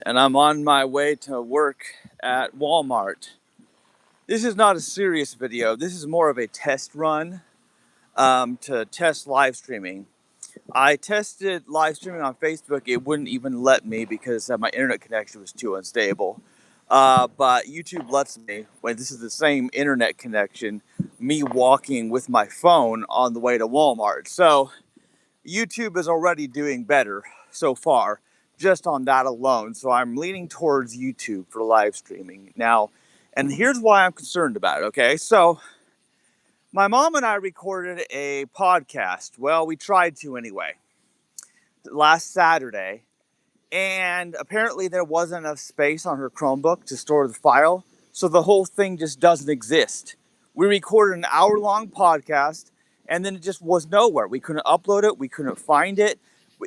and I'm on my way to work at Walmart. This is not a serious video. This is more of a test run to test live streaming. I tested live streaming on Facebook. It wouldn't even let me because my internet connection was too unstable. But YouTube lets me when this is the same internet connection, me walking with my phone on the way to Walmart. So YouTube is already doing better so far just on that alone. So I'm leaning towards YouTube for live streaming now. And here's why I'm concerned about it, okay? So my mom and I recorded a podcast. Well, we tried to anyway, last Saturday. And apparently there wasn't enough space on her Chromebook to store the file. So the whole thing just doesn't exist. We recorded an hour-long podcast and then it just was nowhere. We couldn't upload it. We couldn't find it.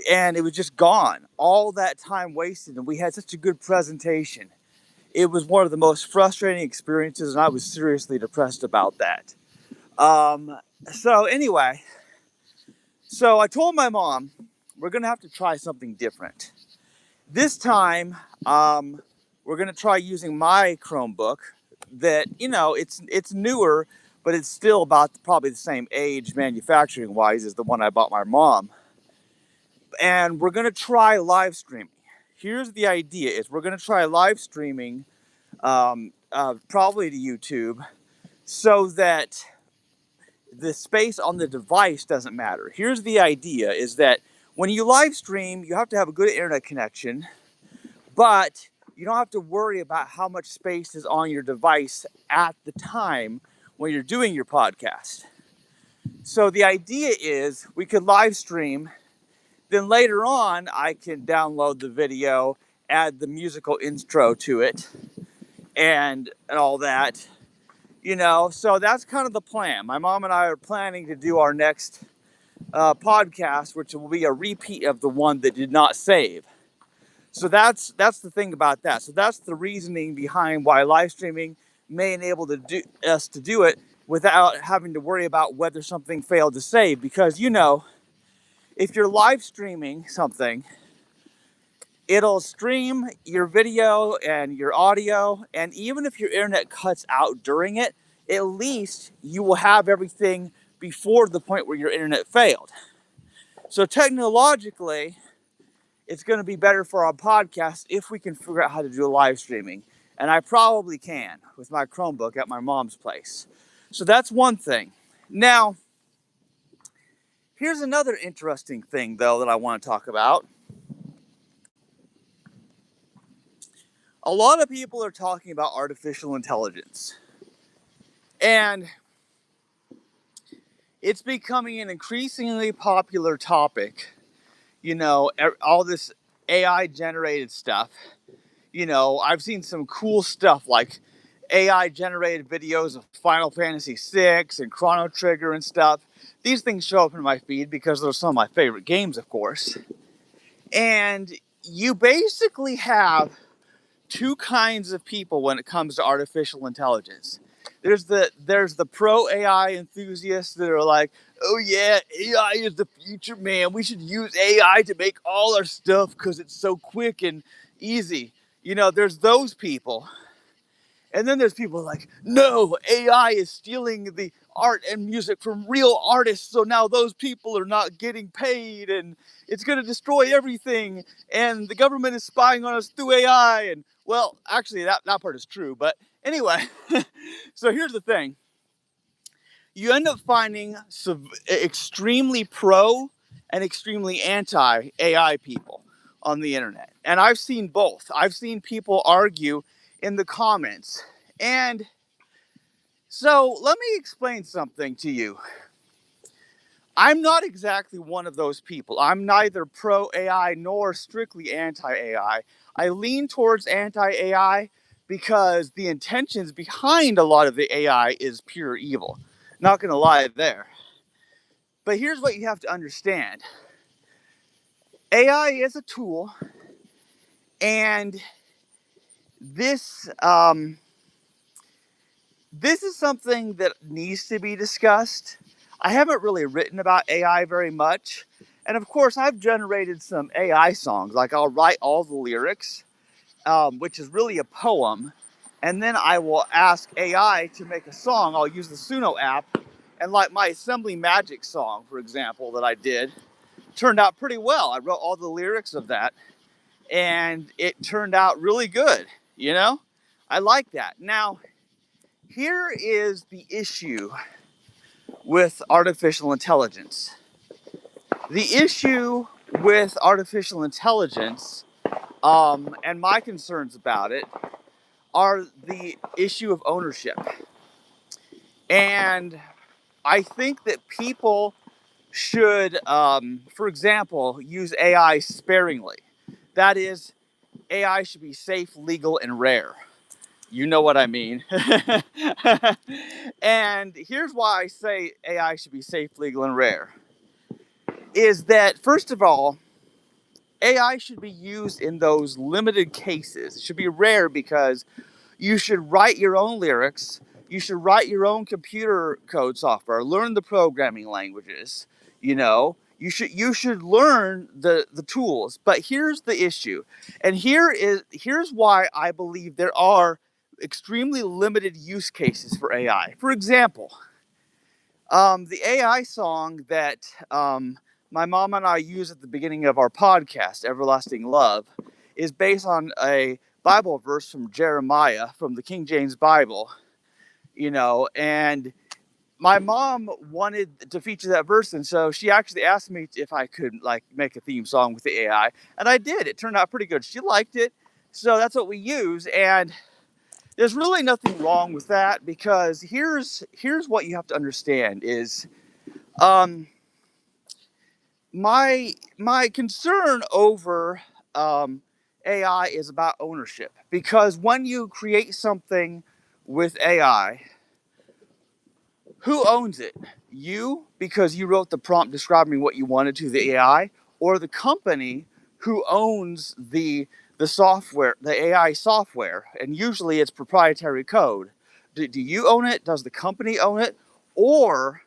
And it was just gone. All that time wasted. And we had such a good presentation. It was one of the most frustrating experiences. And I was seriously depressed about that. So anyway, I told my mom, we're going to have to try something different. This time, we're going to try using my Chromebook that, it's newer, but it's still about probably the same age manufacturing wise as the one I bought my mom. And we're going to try live streaming. Here's the idea is we're going to try live streaming, probably to YouTube, so that the space on the device doesn't matter. Here's the idea is that when you live stream, you have to have a good internet connection, but you don't have to worry about how much space is on your device at the time when you're doing your podcast. So the idea is we could live stream, then later on I can download the video, add the musical intro to it, and all that. So that's kind of the plan. My mom and I are planning to do our next podcast, which will be a repeat of the one that did not save. So that's the thing about that. So that's the reasoning behind why live streaming may enable us to do it without having to worry about whether something failed to save. Because if you're live streaming something, it'll stream your video and your audio, and even if your internet cuts out during it, at least you will have everything before the point where your internet failed. So technologically, it's going to be better for our podcast if we can figure out how to do live streaming. And I probably can with my Chromebook at my mom's place. So that's one thing. Now, here's another interesting thing, though, that I want to talk about. A lot of people are talking about artificial intelligence. And it's becoming an increasingly popular topic. All this AI generated stuff. I've seen some cool stuff like AI generated videos of Final Fantasy VI and Chrono Trigger and stuff. These things show up in my feed because they're some of my favorite games, of course. And you basically have two kinds of people when it comes to artificial intelligence. There's the pro AI enthusiasts that are like, oh yeah, AI is the future, man. We should use AI to make all our stuff because it's so quick and easy. There's those people. And then there's people like, no, AI is stealing the art and music from real artists. So now those people are not getting paid and it's going to destroy everything. And the government is spying on us through AI. And well, actually, that part is true. But anyway, so here's the thing. You end up finding extremely pro and extremely anti-AI people on the internet. And I've seen both. I've seen people argue in the comments. And so let me explain something to you. I'm not exactly one of those people. I'm neither pro-AI nor strictly anti-AI. I lean towards anti-AI because the intentions behind a lot of the AI is pure evil. Not going to lie there. But here's what you have to understand. AI is a tool, and this is something that needs to be discussed. I haven't really written about AI very much. And of course, I've generated some AI songs. Like I'll write all the lyrics which is really a poem. And then I will ask AI to make a song. I'll use the Suno app. And like my Assembly Magic song, for example, that I did, turned out pretty well. I wrote all the lyrics of that, and it turned out really good, you know? I like that. Now, here is the issue with artificial intelligence. The issue with artificial intelligence, and my concerns about it, are the issue of ownership. And I think that people should, for example, use AI sparingly. That is, AI should be safe, legal, and rare. You know what I mean. And here's why I say AI should be safe, legal, and rare. Is that, first of all, AI should be used in those limited cases. It should be rare because you should write your own lyrics. You should write your own computer code software. Learn the programming languages. You should learn the tools. But here's the issue, and here's why I believe there are extremely limited use cases for AI. For example, the AI song that my mom and I use at the beginning of our podcast, Everlasting Love, is based on a Bible verse from Jeremiah from the King James Bible, and my mom wanted to feature that verse, and so she actually asked me if I could make a theme song with the AI, and I did. It turned out pretty good. She liked it, so that's what we use, and there's really nothing wrong with that, because here's what you have to understand is my concern over AI is about ownership, because when you create something with AI, who owns it? You, because you wrote the prompt describing what you wanted to the AI, or the company who owns the software, the AI software, and usually it's proprietary code. Do you own it? Does the company own it? Or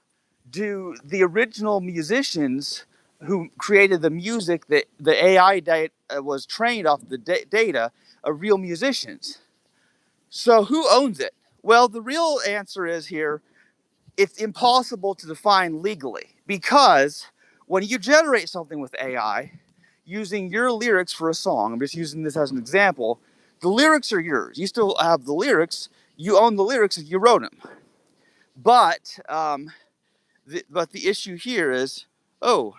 do the original musicians who created the music that the AI was trained off the data of real musicians? So who owns it? Well, the real answer is here, it's impossible to define legally, because when you generate something with AI using your lyrics for a song, I'm just using this as an example, the lyrics are yours. You still have the lyrics. You own the lyrics if you wrote them. But the issue here is, oh,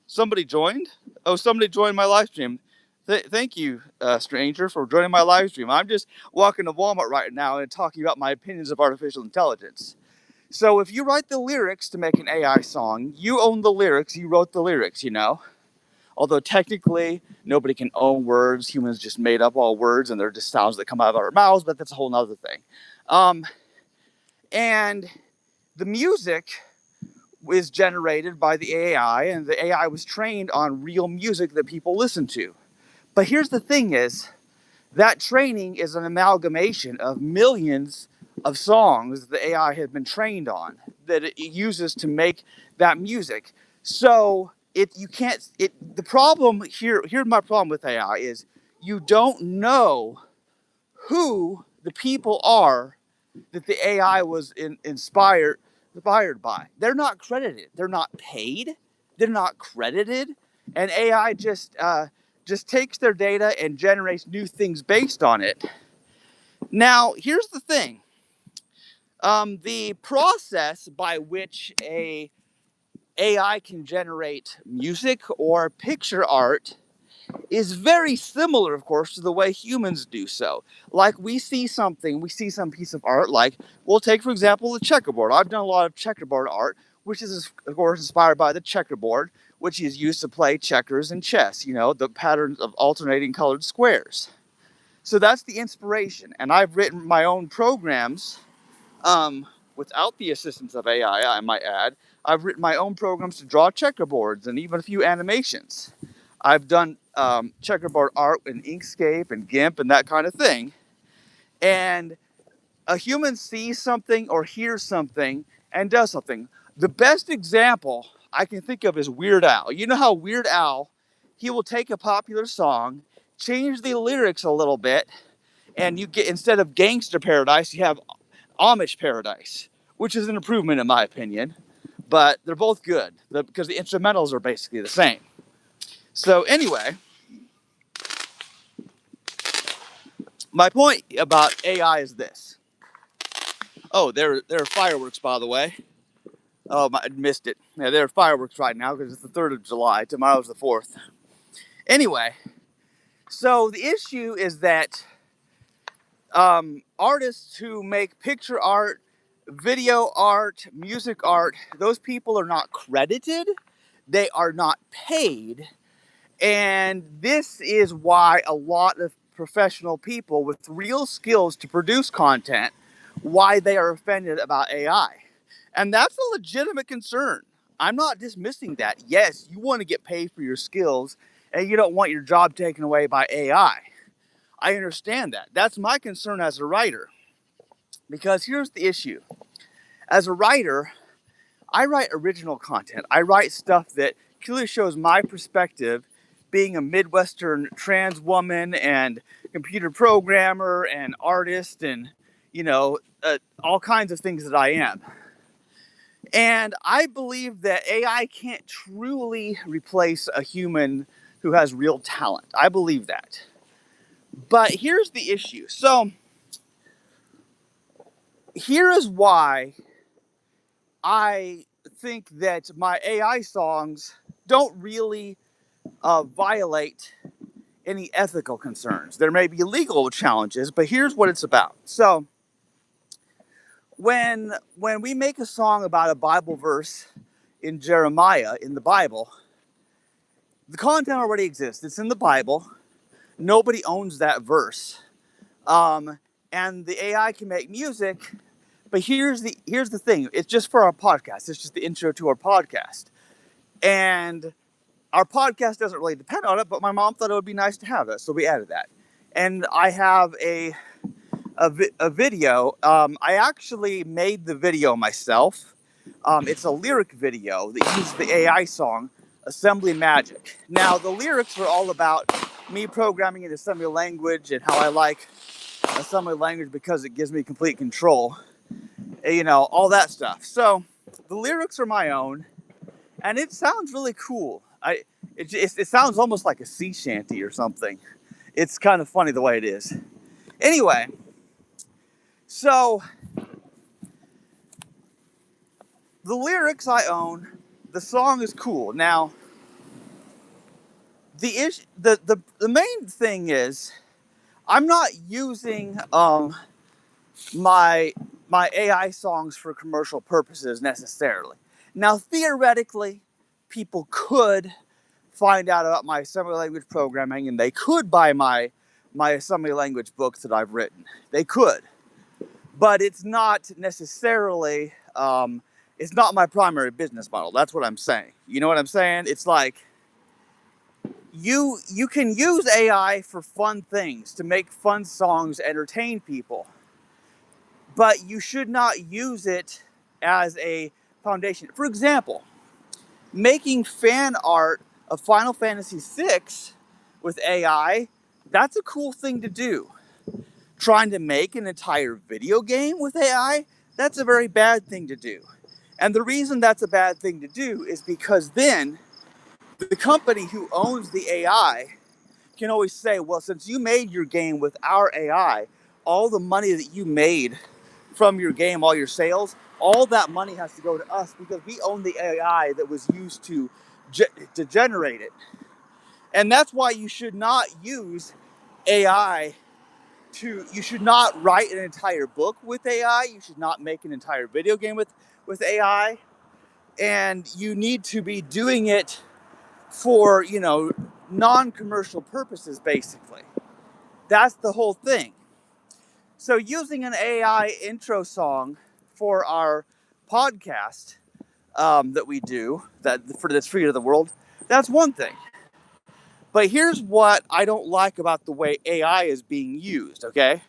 somebody joined? Oh, somebody joined my live stream. Thank you, stranger, for joining my live stream. I'm just walking to Walmart right now and talking about my opinions of artificial intelligence. So if you write the lyrics to make an AI song, you own the lyrics, you wrote the lyrics, Although technically, nobody can own words. Humans just made up all words, and they're just sounds that come out of our mouths, but that's a whole nother thing. And the music is generated by the AI, and the AI was trained on real music that people listen to. But here's the thing is, that training is an amalgamation of millions of songs the AI has been trained on that it uses to make that music. So the problem here's my problem with AI is you don't know who the people are that the AI was inspired by. They're not credited. They're not paid. They're not credited. And AI just takes their data and generates new things based on it. Now, here's the thing. The process by which a AI can generate music or picture art is very similar, of course, to the way humans do so. Like we see some piece of art, like we'll take, for example, the checkerboard. I've done a lot of checkerboard art, which is, of course, inspired by the checkerboard, which is used to play checkers and chess, the patterns of alternating colored squares. So that's the inspiration. And I've written my own programs without the assistance of AI, I might add. I've written my own programs to draw checkerboards and even a few animations. I've done checkerboard art in Inkscape and GIMP and that kind of thing. And a human sees something or hears something and does something. The best example I can think of is Weird Al. You know how Weird Al, he will take a popular song, change the lyrics a little bit, and you get, instead of Gangster Paradise, you have Amish Paradise, which is an improvement in my opinion, but they're both good because the instrumentals are basically the same. So anyway, my point about AI is this. Oh, there are fireworks, by the way. Oh, I missed it. Yeah, there are fireworks right now because it's the 3rd of July. Tomorrow's the 4th. Anyway, so the issue is that artists who make picture art, video art, music art, those people are not credited. They are not paid. And this is why a lot of professional people with real skills to produce content, why they are offended about AI. And that's a legitimate concern. I'm not dismissing that. Yes, you want to get paid for your skills and you don't want your job taken away by AI. I understand that. That's my concern as a writer. Because here's the issue. As a writer, I write original content. I write stuff that clearly shows my perspective, being a Midwestern trans woman and computer programmer and artist and, all kinds of things that I am. And I believe that AI can't truly replace a human who has real talent. I believe that. But here's the issue. So, here is why I think that my AI songs don't really violate any ethical concerns. There may be legal challenges, but here's what it's about. So, when we make a song about a Bible verse in Jeremiah in the Bible, the content already exists. It's in the Bible. Nobody owns that verse, and the AI can make music. But here's the thing. It's just for our podcast. It's just the intro to our podcast, and our podcast doesn't really depend on it. But my mom thought it would be nice to have that, so we added that. And I have a video. I actually made the video myself. It's a lyric video that uses the AI song Assembly Magic. Now, the lyrics are all about me programming in assembly language and how I like assembly language because it gives me complete control. All that stuff. So, the lyrics are my own, and it sounds really cool. It sounds almost like a sea shanty or something. It's kind of funny the way it is. Anyway, so the lyrics I own, the song is cool. Now, the main thing is, I'm not using my AI songs for commercial purposes necessarily. Now, theoretically, people could find out about my assembly language programming, and they could buy my assembly language books that I've written. They could, but it's not necessarily. It's not my primary business model. That's what I'm saying. You know what I'm saying? It's like you can use AI for fun things, to make fun songs, entertain people, but you should not use it as a foundation. For example, making fan art of Final Fantasy VI with AI, that's a cool thing to do. Trying to make an entire video game with AI, that's a very bad thing to do. And the reason that's a bad thing to do is because then the company who owns the AI can always say, well, since you made your game with our AI, all the money that you made from your game, all your sales, all that money has to go to us because we own the AI that was used to generate it. And that's why you should not use AI you should not write an entire book with AI. You should not make an entire video game with AI. And you need to be doing it for, non-commercial purposes, basically. That's the whole thing. So using an AI intro song for our podcast that we do, that's free to the world, that's one thing. But here's what I don't like about the way AI is being used, okay?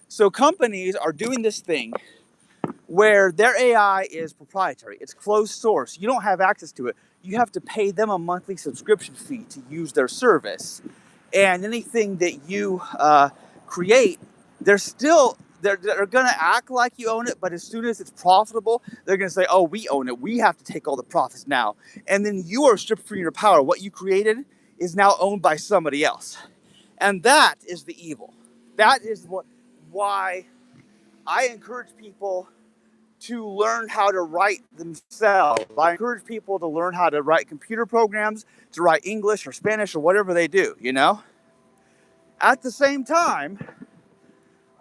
So companies are doing this thing where their AI is proprietary. It's closed source. You don't have access to it. You have to pay them a monthly subscription fee to use their service. and anything that you create, they're going to act like you own it, but as soon as it's profitable, they're going to say, oh, we own it. We have to take all the profits now. And then you are stripped from your power. What you created is now owned by somebody else. And that is the evil. That is why I encourage people to learn how to write themselves. I encourage people to learn how to write computer programs, to write English or Spanish or whatever they do, you know? At the same time,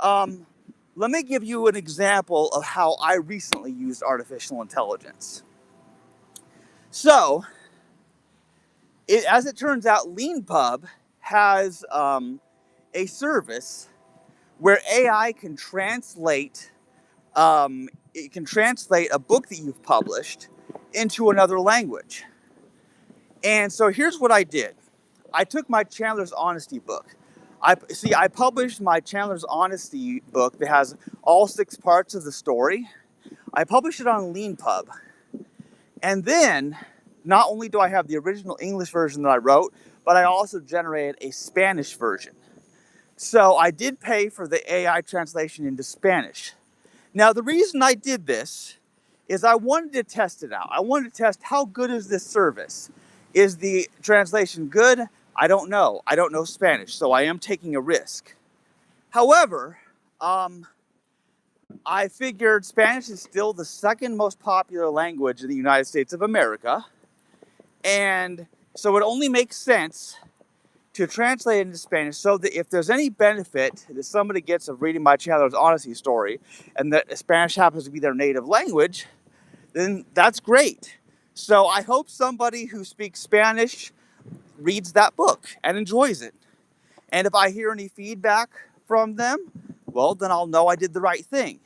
let me give you an example of how I recently used artificial intelligence. So, as it turns out, LeanPub has a service where AI can translate a book that you've published into another language. And so here's what I did. I took my Chandler's Honesty book. I published my Chandler's Honesty book that has all 6 parts of the story. I published it on LeanPub. And then, not only do I have the original English version that I wrote, but I also generated a Spanish version. So I did pay for the AI translation into Spanish. Now, the reason I did this is I wanted to test it out. I wanted to test how good is this service. Is the translation good? I don't know. I don't know Spanish, so I am taking a risk. However, I figured Spanish is still the second most popular language in the United States of America. And so it only makes sense to translate it into Spanish so that if there's any benefit that somebody gets of reading my Chandler's Honesty story and that Spanish happens to be their native language, then that's great. So I hope somebody who speaks Spanish reads that book and enjoys it. And if I hear any feedback from them, well, then I'll know I did the right thing.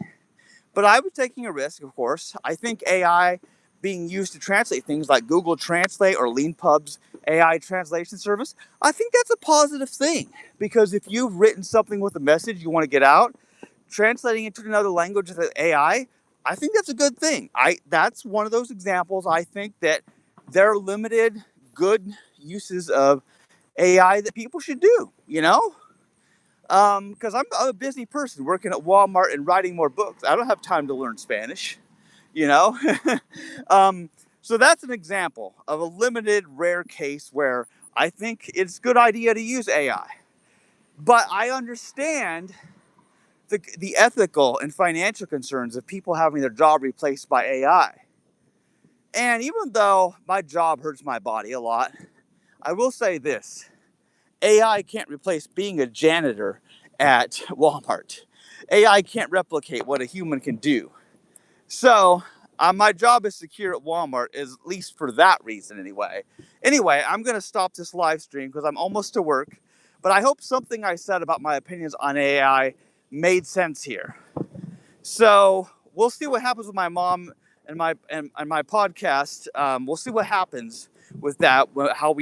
But I was taking a risk, of course. I think AI being used to translate things like Google Translate or LeanPub's AI translation service, I think that's a positive thing. Because if you've written something with a message you want to get out, translating it to another language with AI, I think that's a good thing. That's one of those examples, I think, that there are limited good uses of AI that people should do, you know? Because I'm a busy person working at Walmart and writing more books. I don't have time to learn Spanish, you know? So that's an example of a limited, rare case where I think it's a good idea to use AI. But I understand the ethical and financial concerns of people having their job replaced by AI. And even though my job hurts my body a lot, I will say this. AI can't replace being a janitor at Walmart. AI can't replicate what a human can do. So my job is secure at Walmart, at least for that reason anyway. Anyway, I'm going to stop this live stream because I'm almost to work. But I hope something I said about my opinions on AI made sense here. So we'll see what happens with my mom and my podcast. We'll see what happens with that, how we